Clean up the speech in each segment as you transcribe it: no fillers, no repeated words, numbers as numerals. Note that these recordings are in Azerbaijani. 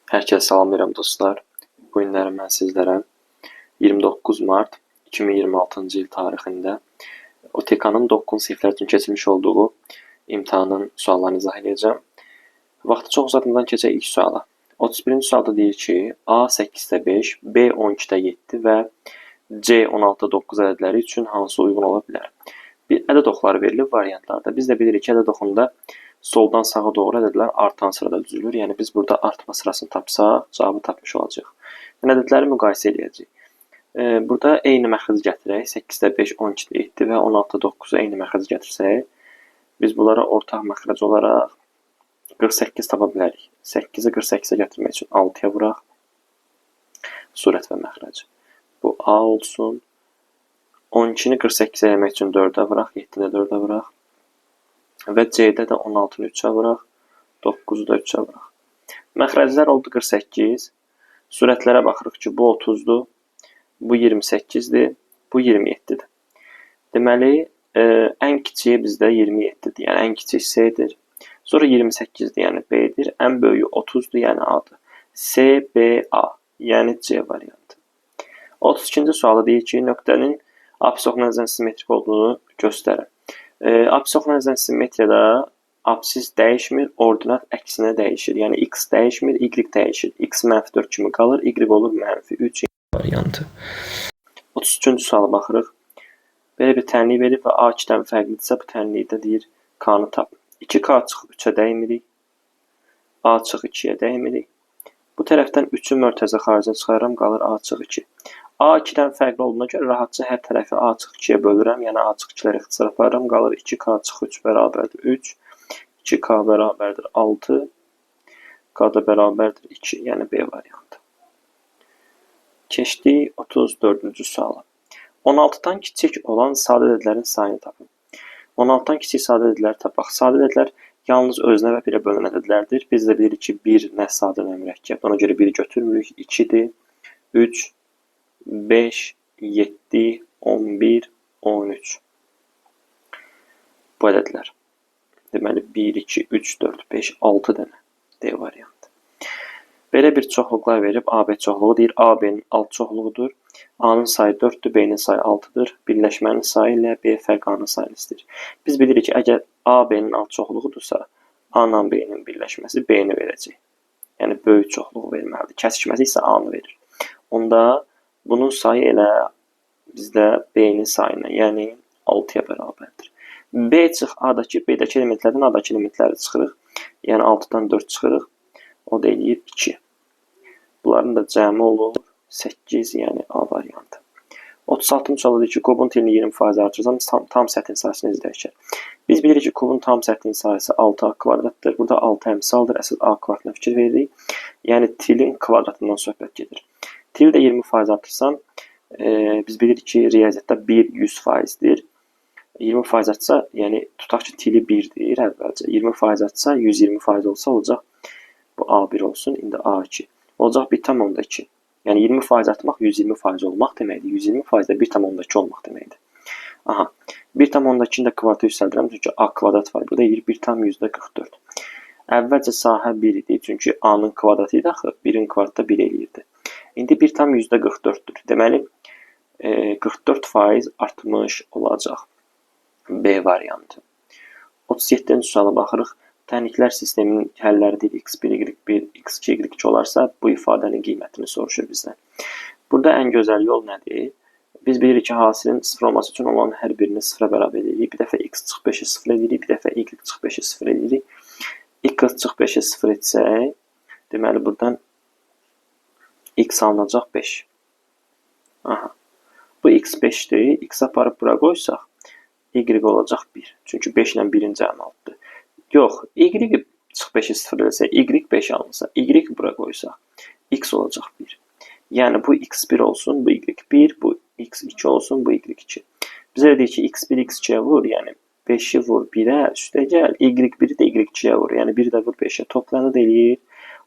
Herkese salam verirəm dostlar. Bu günləri mən sizlərə 29 mart 2026-cı il tarixində OTK-nın 9 siniflər üçün keçirmiş olduğu imtahanın suallarını izah edəcəm. Vaxtı çox uzatmadan keçək ilk suala. 31-ci sualda deyir ki, A 8-də 5, B 12-də 7 və C 16-da 9 ədədləri üçün hansı uyğun ola bilər? Bir ədəd oxları verilib variantlarda. Biz də bilirik ki, ədəd oxunda soldan sağa doğru ədədlər artan sırada düzülür. Yəni biz burada artma sırasını tapsaq, cavabı tapmış olacaq. Yəni ədədləri müqayisə edəcəyik. Burada eyni məxrəci gətirək. 8-də 5, 12-də 7 və 16-da 9-u eyni məxrəci gətirsək, biz bunlara ortaq məxrəc olaraq 48 tapa bilərik. 8-i 48-ə gətirmək üçün 6-ya vuraq. Surət və məxrəc. Bu A olsun. 12-ni 48-ə eləmək üçün 4-ə vuraq. 7-ni 4-ə vuraq. Və C-də də 16-nı 3-ə vuraq, 9-u da 3-ə vuraq. Məxrəclər oldu 48. Sürətlərə baxırıq ki, bu 30-dur, bu 28-dir, bu 27-dir. Deməli, ən kiçiyi bizdə 27-dir, yəni ən kiçik C-dir. Sonra 28-dir, yəni B-dir. Ən böyüyü 30-dur, yəni A-dır. C, B, A, yəni C variantı. 32-ci sualı deyir ki, nöqtənin apsis oxunacaq simmetrik olduğunu göstərir. Apsis oxunacaq simmetriyada apsis dəyişmir, ordinat əksinə dəyişir. Yəni x dəyişmir, y dəyişir. X -4 kimi qalır, y olur -3 variantı. 33-cü suala baxırıq. Belə bir tənlik verib və A 2-dən fərqlidirsə, bu tənlikdə deyir K-nı tap. 2K çıxıb 3-ə dəymirik. A çıx 2-yə dəymirik. Bu tərəfdən 3-ü mörtəzə xaricə çıxarıram, qalır A çıx 2. A 2-dən fərqli olduğuna görə rahatca hər tərəfi A çıx 2-yə bölürəm. Yəni A çıx 2-ləri ixtisar aparıram. Qalır 2K çıx 3 bərabərdir 3. 2K bərabərdir 6. K da bərabərdir 2. Yəni B variantı. Keçdik 34-cü suala. 16-dan kiçik olan sadə ədədlərin sayını tapın. 16-dan kiçik sadə ədədləri tapaq. Sadə ədədlər yalnız özünə və birə bölünən ədədlərdir. Biz də bilirik ki, 1 nə sadə, nə mürəkkəb. Ona görə 1-i götürmürük. 2-dir, 3, 5, 7, 11, 13. Bu ədədlər. Deməli, 1, 2, 3, 4, 5, 6 dənə D variantı. Belə bir çoxluqlar verib, AB çoxluğu deyir, AB-nin alt çoxluğudur. A-nın sayı 4-dür, B-nin sayı 6-dır. Birləşmənin sayı ilə B fərq A-nın sayını istəyir. Biz bilirik ki, əgər AB-nin alt çoxluğudursa, A-la B-nin birləşməsi B-ni verəcək. Yəni, böyük çoxluğu verməlidir. Kəsişməsi isə A-nı verir. Onda bunun sayı elə bizdə B-nin sayına, yəni 6-ya bərabərdir. B çıx A-dakı, B-dəki elementlərdən A-dakı elementləri çıxırıq. Yəni 6-dan 4 çıxırıq. O da eləyir 2. Bunların da cəmi olur 8, yəni A variantı. 36-cı sualda ki, kubun tilini 20% artırsam tam səthin sayısını izləyəcək. Biz bilirik ki, kubun tam səthin sayısı 6A kvadratdır. Burada 6 əmsaldır. Əsas A kvadratına fikir veririk. Yəni tilin kvadratından söhbət gedir. Tili də 20% artırsam, biz bilirik ki, riyaziyyatda 1 100%dir. 20% artsa, yəni tutaq ki, tili 1-dir əvvəlcə. 20% artsa, 120% olsa olacaq. Bu A1 olsun, indi A2. Olacaq 1,2. Yəni 20% artmaq 120% olmaq deməkdir. 120% də 1,2 olmaq deməkdir. Aha, 1,2-ni də kvadratı yüksəldirəm, çünki A kvadrat var. Burada 1,44. Əvvəlcə sahə 1 idi, çünki A-nın kvadratı idi axı, 1-in kvadratı 1 eləyirdi. İndi 1,44-dür. Deməli, 44% artmış olacaq. B variantı. 37-ci suala baxırıq. Tənliklər sisteminin həlləri deyil, x1, y1, x2, y2 olarsa, bu ifadənin qiymətini soruşur bizdən. Burada ən gözəl yol nədir? Biz bilirik ki, hasilin 0 olması üçün olan hər birini 0-a bərabər edirik. Bir dəfə x çıx 5-i 0 edirik, bir dəfə y çıx 5-i 0 edirik. x çıx 5-i 0 etsək, deməli, buradan x alınacaq 5. Aha. Bu x 5-dir. X aparıb bura qoysaq, y olacaq 1. Çünki 5 ilə 1-in cəmi altıdır. Yox, y çıx 5-i 0 eləsə, y 5 alınsa, y bura qoysaq, x olacaq 1. Yəni, bu x1 olsun, bu y1, bu x2 olsun, bu y2. Bizə deyir ki, x1 x2-yə vur, yəni 5-i vur 1-ə, üstə gəl, y1-i də y2-yə vur, yəni 1-i də vur 5-ə, toplanı deyir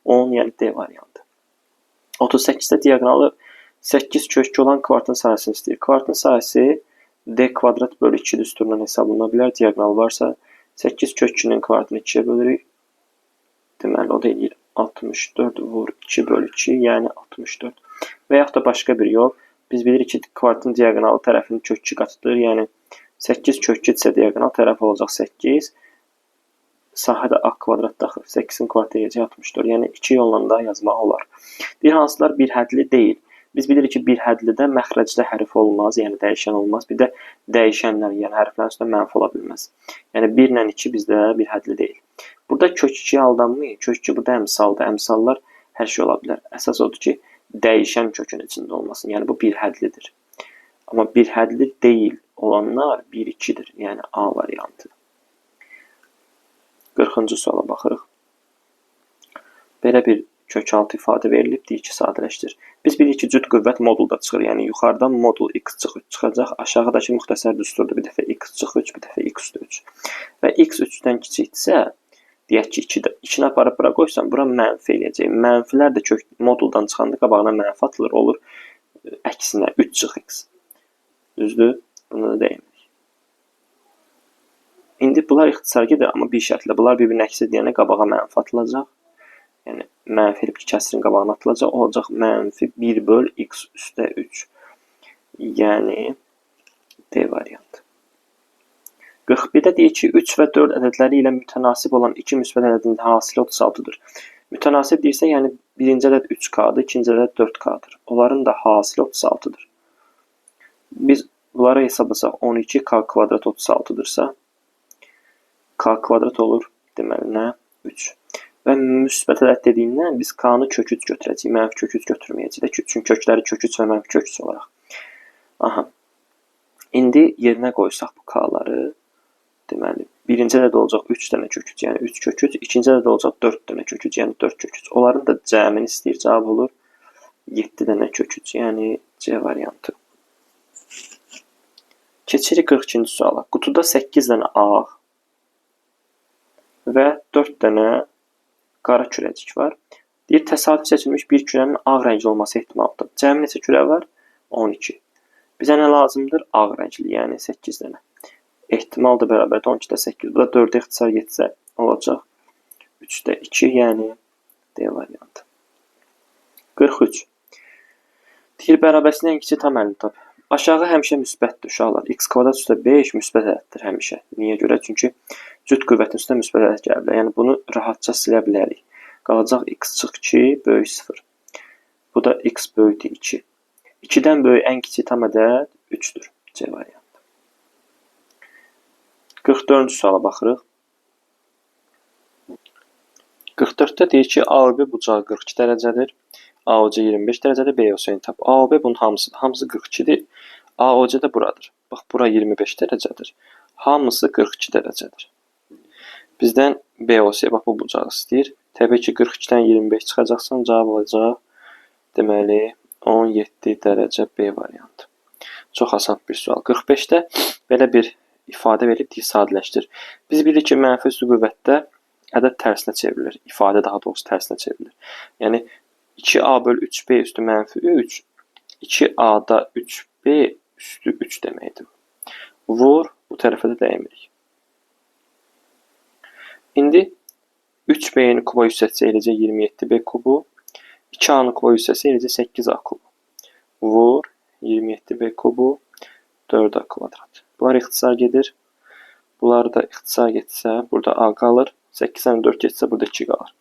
10, yəni D variantı. 38-də diaqonalı 8 köşkü olan kvartın sayısını istəyir. Kvartın sayısı D kvadrat bölü 2 düsturundan hesablana bilər. Diaqonal varsa 8 kök 2-nin kvadratını 2-yə bölürük. Deməli, o da eləyir 64 vur 2 bölü 2, yəni 64. Və yaxud da başqa bir yol. Biz bilirik ki, kvadratın diaqonalı tərəfinin kök 2 qatıdır. Yəni 8 kök 2 isə diaqonal tərəf olacaq 8. Sahədə a kvadrat daxil 8-in kvadratı eləyəcək 64. Yəni 2 yolla da yazmaq olar. Bir hansılar bir hədli deyil. Biz bilirik ki, bir hədlidə məxrəcdə hərf olmaz, yəni dəyişən olmaz. Bir də dəyişənlər, yəni hərflərin üstündə mənfi ola bilməz. Yəni 1 ilə 2 bizdə bir hədli deyil. Burada kök 2-yə aldanmayın. Kök 2 burada əmsaldır. Əmsallar hər şey ola bilər. Əsas odur ki, dəyişən kökün içində olmasın. Yəni bu bir hədlidir. Amma bir hədli deyil olanlar 1-2-dir. Yəni A variantı. 40-cı suala baxırıq. Belə bir kök 6 ifadə verilib, deyir ki, sadələşdir. Biz bilirik ki, cüt qüvvət modulda çıxır. Yəni yuxarıdan modul x çıxacaq. Aşağıdakı müxtəsər düsturda bir dəfə x çıxır, bir dəfə x 3. Və x 3-dən kiçikdirsə, deyək ki, 2-ni aparıb bura qoysam, bura mənfi eləyəcək. Mənfilər də kök moduldan çıxanda qabağına mənfi atılır, olur. Əksinə 3 çıx x. Düzdür? Bunu da deyimirik. İndi bunlar ixtisar gedir, amma bir şərtlə. Bunlar bir-birini əks edəndə qabağa mənfi atılacaq. Yəni, mənfi elib ki, kəsirin qabağına atılacaq. Olacaq mənfi 1 böl x üstə 3. Yəni, D variantı. 41-də deyir ki, 3 və 4 ədədləri ilə mütənasib olan 2 müsbət ədədinin hasili 36-dır. Mütənasib deyirsə, yəni birinci ədəd 3K-dır, ikinci ədəd 4K-dır. Onların da hasili 36-dır. Biz bunları hesablasaq 12K kvadrat 36-dırsa, K kvadrat olur, deməli nə? 3. Və müsbət ədəd dediyindən biz K-nı kök 3 götürəcəyik, mənfi kök 3 götürməyəcəyik. Çünki kökləri kök 3 və mənfi kök 3 olaraq. Aha. İndi yerinə qoysaq bu K-ları, deməli, birinci ədəd olacaq 3 dənə kök 3, yəni 3 kök 3, ikinci ədəd olacaq 4 dənə kök 3, yəni 4 kök 3. Onların da cəmini istəyir, cavab olur 7 dənə kök 3, yəni C variantı. Keçirik 42-ci suala. Qutuda 8 dənə ağ və 4 dənə qara kürəcik var. Deyir, təsadüf seçilmiş bir kürənin ağ rəngli olması ehtimalıdır. Cəmi neçə kürə var? 12. Bizə nə lazımdır? Ağ rəngli, yəni 8 dənə. Ehtimal da bərabərdir 12-də 8. Bu da 4-ə ixtisar getsə olacaq 3-də 2, yəni D variantı. 43. Deyir, bərabərçiliyin ən kiçik tam əlini tap. Aşağı həmişə müsbətdir uşaqlar. X kvadrat üstə 5 müsbət ədəddir həmişə. Niyə görə? Çünki cüt qüvvətin üstə müsbət ədəd gələ bilər. Yəni bunu rahatca silə bilərik. Qalacaq x çıx 2 böyük 0. Bu da x böyükdür 2. 2-dən böyük ən kiçik tam ədəd 3-dür. C variantı. 44-cü suala baxırıq. 44-də deyir ki, AB bucağı 42 dərəcədir. AOC 25 dərəcədir, BOC-ni tap. AOB bunun hamısıdır. Hamısı 42-dir. AOC də buradır. Bax, bura 25 dərəcədir. Hamısı 42 dərəcədir. Bizdən BOC, bax, bu bucağı istəyir. Təbii ki, 42-dən 25 çıxacaqsan, cavab olacaq. Deməli, 17 dərəcə B variantı. Çox asan bir sual. 45-də belə bir ifadə verib deyir, sadələşdir. Biz bilirik ki, mənfi üstü qüvvətdə ədəd tərsinə çevrilir. İfadə daha doğrusu tərsinə çevrilir. Yəni, 2A bölü 3B üstü mənfi 3, 2A-da 3B üstü 3 deməkdir. Vur, bu tərəfə də dəymirik. İndi 3B-ni kuba yüksətsə eləcək 27B kubu, 2A-nı kuba yüksətsə eləcək 8A kubu. Vur, 27B kubu, 4A kvadrat. Bunlar ixtisar gedir. Bunlar da ixtisar getsə, burada A qalır, 8-dən 4 getsə, burada 2 qalır.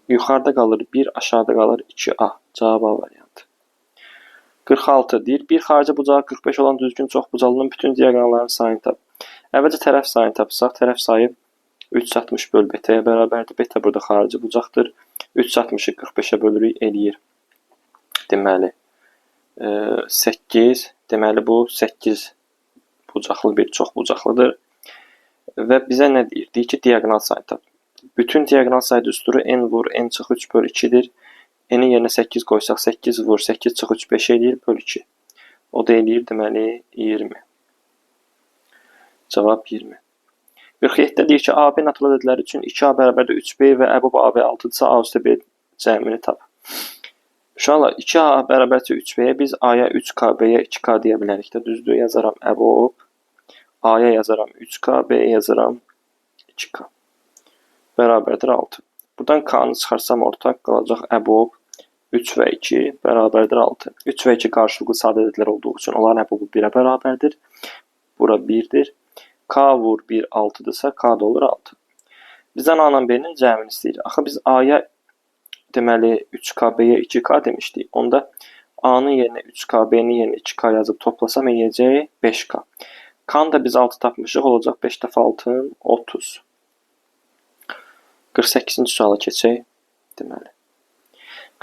Yuxarıda qalır 1, aşağıda qalır 2A. Cavab A variantı. 46 deyir, bir xarici bucağı 45 olan düzgün çoxbucaqlının bütün diaqonallarının sayını tap. Əvvəlcə tərəf sayını tapsaq, tərəf sayı 360 böl betəyə bərabərdir. Betə burada xarici bucaqdır. 360-ı 45-ə bölürük, eləyir. Deməli, 8. Deməli, bu 8 bucaqlı bir çoxbucaqlıdır. Və bizə nə deyir? Deyir ki, diaqonal sayını tap. Bütün diaqonal sayı düsturu n vur, n çıx 3 böl 2-dir. N-in yerinə 8 qoysaq, 8 vur, 8 çıx 3, 5 eləyir, böl 2. O da eləyir, deməli, 20. Cavab 20. 47-də deyir ki, AB natural ədədləri üçün 2A bərabərdə 3B və əbub AB 6-dırsa, A üstə B cəmini tap. Uşaqlar, 2A bərabərcə 3B-yə biz A-ya 3K, B-yə 2K deyə bilərik də, düzdür, yazaram əbub. A-ya yazaram 3K, B-yə yazaram 2K. Bərabərdir 6. Buradan K-nı çıxarsam ortaq qalacaq əbob 3 və 2 bərabərdir 6. 3 və 2 qarşılıqlı sadə ədədlər olduğu üçün onların əbobu 1-ə bərabərdir. Bura 1-dir. K vur 1 6-dırsa K da olur 6. Bizdən A-la B-nin cəmini istəyir. Axı biz A-ya deməli 3K, B-yə 2K demişdik. Onda A-nın yerinə 3K, B-nin yerinə 2K yazıb toplasam eləyəcək 5K. K-nı da biz 6 tapmışıq. Olacaq 5 dəfə 6 30. 48-ci suala keçək. Deməli.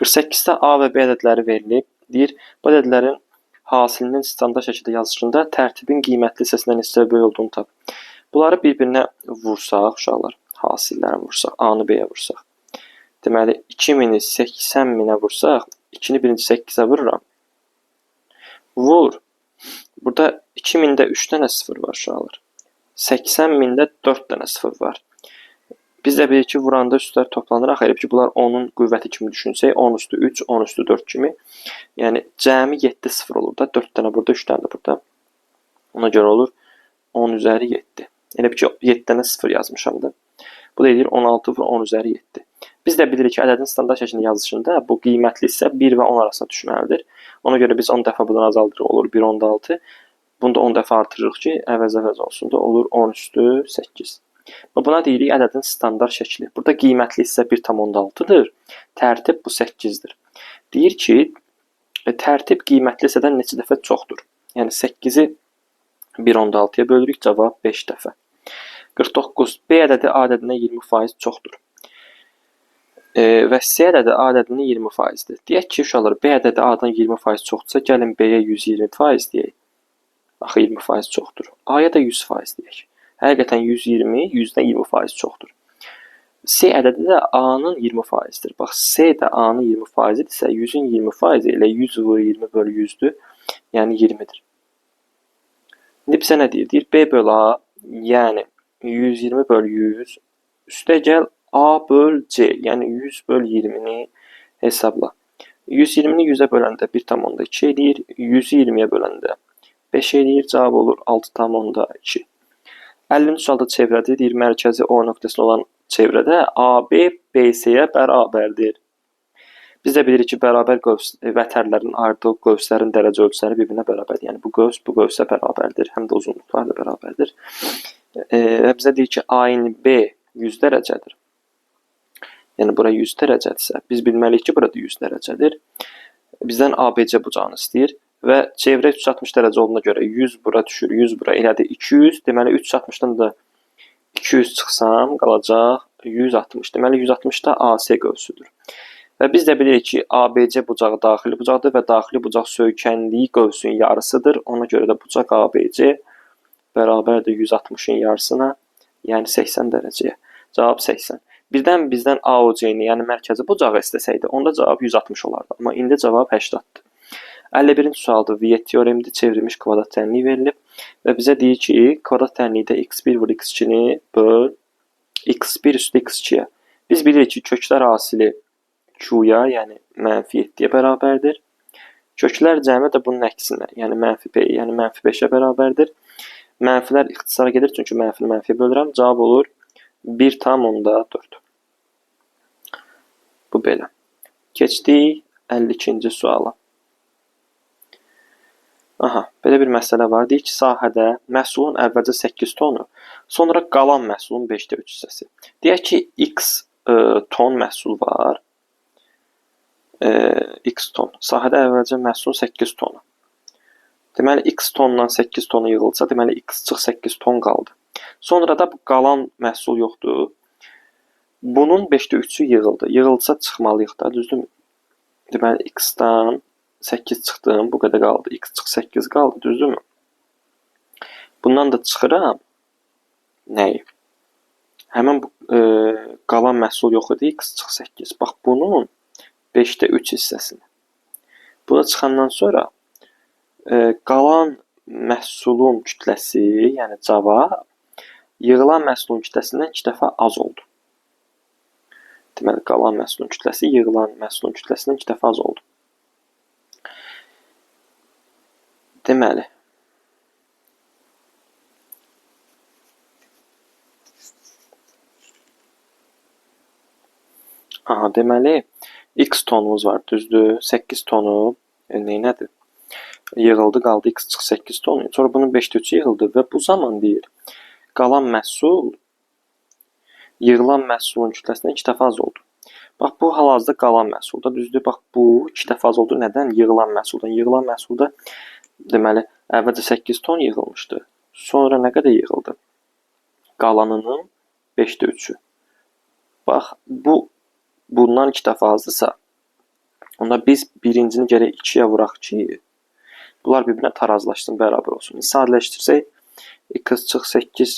48-də A və B ədədləri verilib. Deyir, bu ədədlərin hasilinin standart şəkildə yazılışında tərtibin qiymətli hissəsindən neçə böyük olduğunu tap. Bunları bir-birinə vursaq, uşaqlar, hasillərini vursaq, A-nı B-yə vursaq. Deməli, 2000-i 80.000-ə vursaq, 2-ni birinci 8-ə vururam. Vur. Burada 2000-də 3 dənə 0 var, uşaqlar. 80.000-də 4 dənə 0 var. Biz də bilirik ki, vuranda üstlər toplanır. Axı, elə ki, bunlar 10-un qüvvəti kimi düşünsək, 10 üstü 3, 10 üstü 4 kimi. Yəni, cəmi 7 0 olur da. 4 dənə burada, 3 dənə də burada. Ona görə olur 10 üzəri 7. Elə ki, 7 dənə 0 yazmışam da. Bu da edir 16 vur 10 üzəri 7. Biz də bilirik ki, ədədin standart şəklində yazılışında bu qiymətli hissə 1 və 10 arasında düşməlidir. Ona görə biz 10 dəfə bundan azaldırıq, olur 1 10-da 6. Bunu da 10 dəfə artırırıq ki, əvəz olsun da olur 10 üstü 8. Buna deyirik ədədin standart şəkli. Burada qiymətli hissə 1,6-dır. Tərtib bu 8-dir. Deyir ki, tərtib qiymətli hissədən neçə dəfə çoxdur? Yəni 8-i 1,6-ya bölürük, cavab 5 dəfə. 49. B ədədi A ədədinə 20% çoxdur. Və C ədədi A ədədinə 20%dir. Deyək ki, uşaqlar, B ədədi A-dan 20% çoxdursa, gəlin B-yə 120% deyək. Axı 20% çoxdur. A-ya da 100% deyək. Həqiqətən 120, 100-dən 20% çoxdur. C ədədi də A-nın 20%dir. Bax, C də A-nın 20%dirsə, 100-ün 20% ilə 100 vur 20 bölü 100-dür. Yəni 20-dir. İndi bizə nə deyir? Deyir, B bölü A, yəni 120 bölü 100, üstə gəl A böl C, yəni 100 böl 20-ni hesabla. 120-ni 100-ə böləndə 1,2 eləyir, 100-ü 20-yə böləndə 5 eləyir, cavab olur 6,2. 50-ci sualda çevrədir, deyir, mərkəzi O nöqtəsində olan çevrədə AB BC-yə bərabərdir. Biz də bilirik ki, bərabər vətərlərin ayırdığı qövslərin dərəcə ölçüləri bir-birinə bərabərdir. Yəni, bu qövsə bərabərdir, həm də uzunluqlar da bərabərdir. Və bizə deyir ki, A-in B 100 dərəcədir. Yəni, bura 100 dərəcədirsə, biz bilməliyik ki, burada 100 dərəcədir. Bizdən ABC bucağını istəyir. Və çevrə 360 dərəcə olduğuna görə 100 bura düşür, 100 bura elədi 200. Deməli, 360-dan da 200 çıxsam, qalacaq 160. Deməli, 160 da AC qövsüdür. Və biz də bilirik ki, ABC bucağı daxili bucaqdır və daxili bucaq söykənliyi qövsün yarısıdır. Ona görə də bucaq ABC bərabərdir 160-ın yarısına, yəni 80 dərəcəyə. Cavab 80. Birdən bizdən AOC-ni, yəni mərkəzi bucağı istəsəydi, onda cavab 160 olardı. Amma indi cavab 80-dir. 51-ci sualda Viet teoremində çevrilmiş kvadrat tənliyi verilib və bizə deyir ki, kvadrat tənlikdə x1 vur x2-ni böl x1 üstü x2-yə. Biz bilirik ki, köklər hasili Q-ya, yəni mənfi 7-yə bərabərdir. Köklər cəmi də bunun əksinə, yəni mənfi P, yəni mənfi 5-ə bərabərdir. Mənfilər ixtisara gedir, çünki mənfini mənfiyə bölürəm. Cavab olur 1,4. Bu belə. Keçdik 52-ci suala. Aha, belə bir məsələ var. Deyir ki, sahədə məhsulun əvvəlcə 8 tonu, sonra qalan məhsulun 5də 3 hissəsi. Deyək ki, x ton məhsul var. X ton. Sahədə əvvəlcə məhsulun 8 tonu. Deməli, x tondan 8 tonu yığılsa, deməli, x çıx 8 ton qaldı. Sonra da bu qalan məhsul yoxdur. Bunun 5də 3-ü yığıldı. Yığılsa çıxmalıyıq da, düzdürmü? Deməli, x-dan 8 çıxdım, bu qədər qaldı. X çıx 8 qaldı, düzdürmü? Bundan da çıxıram. Nəyi? Həmən bu qalan məhsul yox idi, x çıx 8. Bax, bunun 5də 3 hissəsini. Buna çıxandan sonra qalan məhsulun kütləsi, yəni cavab, yığılan məhsulun kütləsindən 2 dəfə az oldu. Deməli, qalan məhsulun kütləsi yığılan məhsulun kütləsindən 2 dəfə az oldu. Deməli, Aha, deməli x tonumuz var, düzdür? 8 tonu neynədir? Yığıldı, qaldı x çıx 8 ton. Sonra bunun 5-də 3-ü yığıldı və bu zaman deyir, qalan məhsul yığılan məhsulun kütləsindən 2 dəfə az oldu. Bax, bu hal-hazırda qalan məhsulda, düzdür? Bax, bu 2 dəfə az oldu. Nədən? Yığılan məhsuldan. Yığılan məhsulda deməli, əvvəlcə 8 ton yığılmışdı. Sonra nə qədər yığıldı? Qalanının 5-də 3-ü. Bax, bundan 2 dəfə azdırsa, onda biz birincini gərək 2-yə vuraq ki, bunlar bir-birinə tarazlaşsın, bərabər olsun. Sadələşdirsək, x çıx 8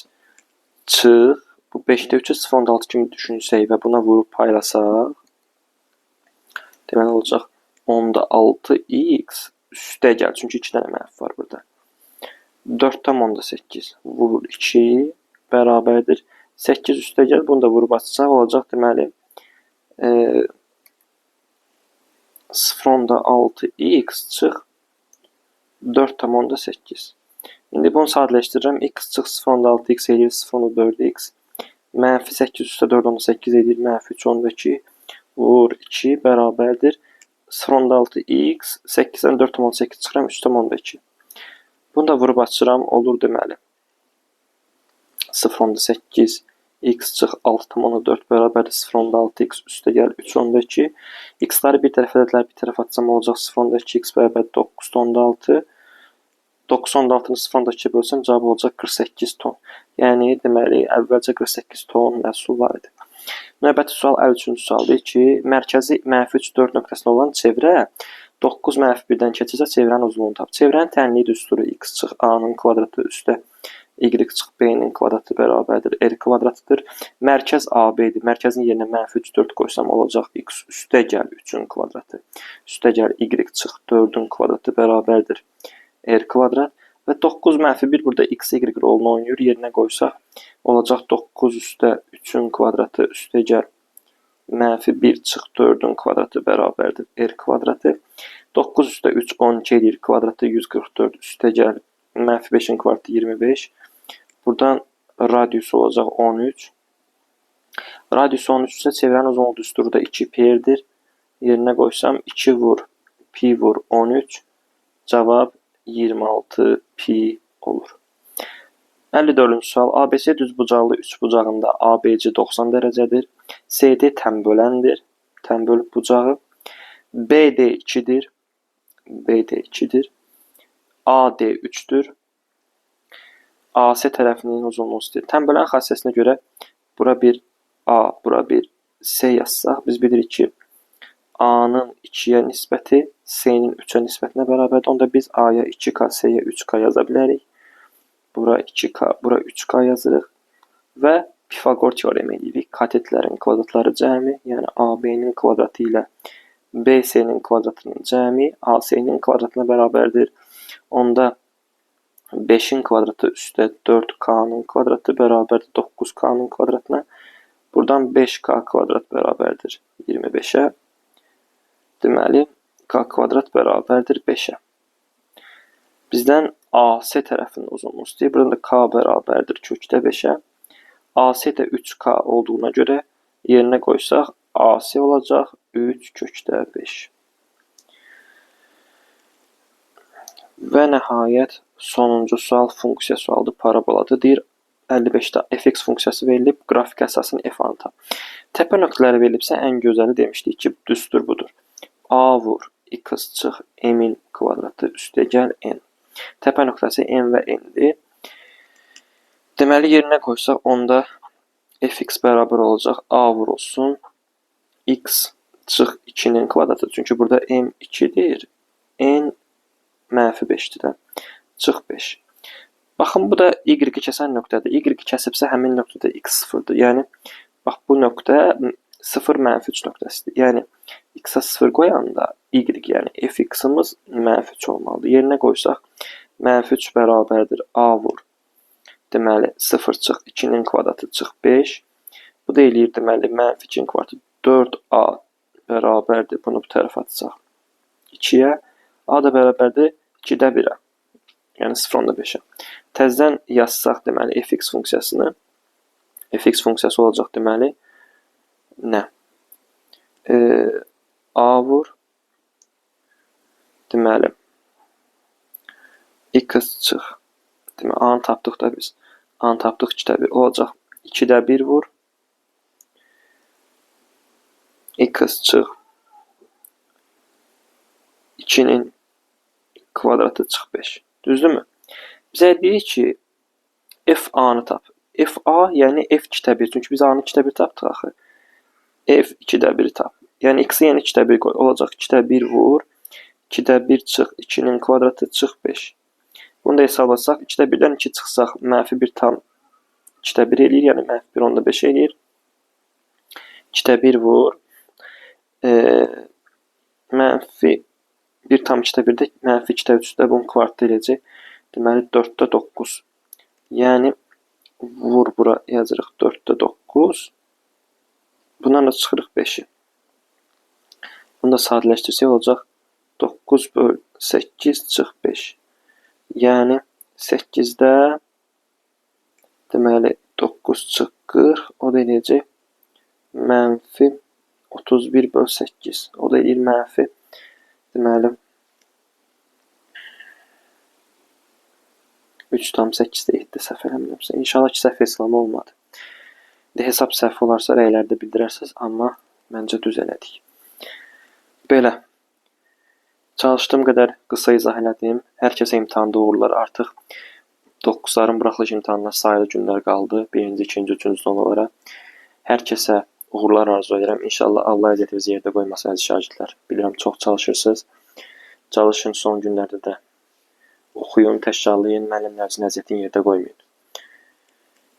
çıx, bu 5-də 3-ü 0.6 kimi düşünsək və buna vurub paylasaq, deməli olacaq 10-da 6x üstə gəl. Çünki 2 dənə mənfi var burada. 4-10-da 8 vur 2 bərabərdir. 8 üstə gəl. Bunu da vurub açsaq olacaq. Deməli 0.6x çıx 4-10-da 8. İndi bunu sadələşdirirəm. X çıx 0.6x edir 0.4x. Mənfi 8 üstə 4-18 edir. Mənfi 3-10-2 vur 2 bərabərdir. 0.6x 8-dən 4-18 çıxıram 3-10-2. Bunu da vurub açıram. Olur deməli. 0.8 x çıx 6.4 bərabərdir 0.6x üstə gəl 3.2. X-ları bir tərəfə edilər, bir tərəfə atsam olacaq 0.2x bərabər 9.6. 9.6-nı 0.2 bölsəm cavab olacaq 48 ton. Yəni deməli əvvəlcə 48 ton məhsul var idi. Növbəti sual 53-cü sualdır ki, mərkəzi -3,4 nöqtəsində olan çevrə 9 -1-dən keçəcək çevrənin uzunluğunu tap. Çevrənin tənliyi düsturu x çıx a-nın kvadratı üstə y çıx b-nin kvadratı bərabərdir r kvadratıdır. Mərkəz AB-dir. Mərkəzin yerinə -3,4 qoysam olacaq x üstə gəl 3-ün kvadratı. Üstə gəl y çıx 4-ün kvadratı bərabərdir r kvadrat. Və 9 -1 burada x, y rolunu oynayır. Yerinə qoysaq olacaq 9 üstə 3-ün kvadratı üstə gəl -1 çıx 4-ün kvadratı bərabərdir r kvadratı. 9 üstə 3 12 edir kvadratı 144 üstə gəl -5-in kvadratı 25. Buradan radius olacaq 13. Radius 13 isə çevrənin uzunluğu düsturu da 2 pi-dir. Yerinə qoysam 2 vur pi vur 13. Cavab 26 pi olur. 54-cü sual. ABC düzbucaqlı üçbucağında ABC 90 dərəcədir. CD tənböləndir. Tənböl bucağı. BD 2-dir. BD 2-dir. AD 3-dür. AC tərəfinin uzunluğu istəyir. Tənbölən xassəsinə görə bura bir A, bura bir C yazsaq, biz bilirik ki, A-nın 2-yə nisbəti C-nin 3-ə nisbətinə bərabərdir. Onda biz A-ya 2K, C-yə 3K yaza bilərik. Bura 2K, bura 3K yazırıq. Və Pifagor teoremi edirik. Katetlərin kvadratları cəmi, yəni AB-nin kvadratı ilə BC-nin kvadratının cəmi AC-nin kvadratına bərabərdir. Onda 5-in kvadratı üstə 4K-nın kvadratı bərabərdir 9K-nın kvadratına. Buradan 5K kvadrat bərabərdir 25-ə. Deməli, K kvadrat bərabərdir 5-ə. Bizdən AC tərəfinin uzunluğu istəyir. Buradan da K bərabərdir kökdə 5-ə. AC də 3K olduğuna görə yerinə qoysaq AC olacaq 3 kökdə 5. Və nəhayət sonuncu sual funksiya sualıdır, paraboladır. Deyir 55-də fx funksiyası verilib, qrafik əsasını f anı tap. Təpə nöqtələri verilibsə ən gözəli demişdik ki, düstur budur. A vur x çıx m-in kvadratı üstə gəl n. Təpə nöqtəsi n və n-dir. Deməli yerinə qoysaq onda fx bərabər olacaq a vurulsun x çıx 2-nin kvadratı. Çünki burada m 2-dir. N -5-dir də. Çıx 5. Baxın, bu da y-i kəsən nöqtədir. Y-i kəsibsə həmin nöqtədə x 0-dır. Yəni, bax bu nöqtə 0 -3 nöqtəsidir. Yəni, x-a 0 qoyanda y, yəni fx-imiz -3 olmalıdır. Yerinə qoysaq, -3 bərabərdir a vur. Deməli, 0 çıx 2-nin kvadratı çıx 5. Bu da eləyir, deməli, -2-nin kvadratı 4a bərabərdir. Bunu bu tərəfə atsaq 2-yə. A da bərabərdir 2-də 1-ə. Yəni 0.5-ə. Təzdən yazsaq, deməli, fx funksiyasını. Fx funksiyası olacaq, deməli, nə? A vur. Deməli, x çıx. Deməli, A-nı tapdıq da biz. A-nı tapdıq 2-də 1 olacaq. 2-də 1 vur. X çıx. 2'nin kvadratı çıx 5. Düzdürmü? Bizə deyir ki, f a-nı tap. F a yəni f 2-də 1. Çünki biz a-nı 2-də 1 tapdıq axı. F 2-də 1 tap. Yəni x-i yəni 2-də 1 qoy. Olacaq 2-də 1 vur. 2-də 1 çıx. 2'nin kvadratı çıx 5. Bunu da hesablasaq 2-də 1-dən 2 çıxsaq mənfi 1 tam 2-də 1 eləyir. Yəni mənfi 1 onda 5 eləyir. 2-də 1 vur. Mənfi 1 tam 2-də 1-də mənfi 2-də 3-də bunun kvartı eləyəcək. Deməli 4-də 9. Yəni vur bura yazırıq 4-də 9. Bundan da çıxırıq 5'i. Bunu da sadələşdirsək olacaq 9 böl 8 çıx 5. Yəni 8-də deməli 9 çıx 40. O da eləyəcək mənfi 31 böl 8. O da eləyir mənfi deməli 3,8'də 7 səhv eləmirəmsə. İnşallah ki səhv hesabım olmadı. Hesab səhv olarsa rəylərdə bildirərsiniz, amma məncə düz elədik. Belə. Çalışdığım qədər qısa izah elədim. Hər kəsə imtahanda uğurlar. Artıq 9'ların buraxılış imtahanına sayılı günlər qaldı. 1-ci, 2-ci, 3-cü zonalara. Hər kəsə uğurlar arzu edirəm. İnşallah Allah əziyyətinizi yerdə qoymasın əziz şagirdlər. Bilirəm çox çalışırsınız. Çalışın son günlərdə də oxuyun, təkrarlayın, müəllimlərinizin əziyyətini yerdə qoymayın.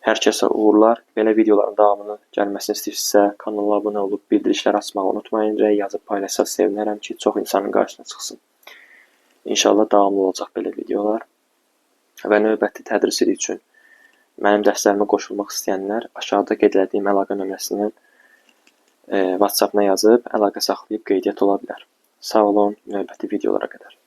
Hər kəsə uğurlar. Belə videoların davamını gəlməsini istəyirsinizsə, kanala abunə olub bildirişləri açmağı unutmayın. Rəy yazıb paylaşsa sevinərəm ki, çox insanın qarşısına çıxsın. İnşallah davamlı olacaq belə videolar. Və növbəti tədris ili üçün mənim dərslərimə qoşulmaq istəyənlər aşağıda qeyd etdiyim əlaqə nömrəsindən WhatsApp-na yazıb əlaqə saxlayıb qeydiyyat ola bilər. Sağ olun, növbəti videolara qədər.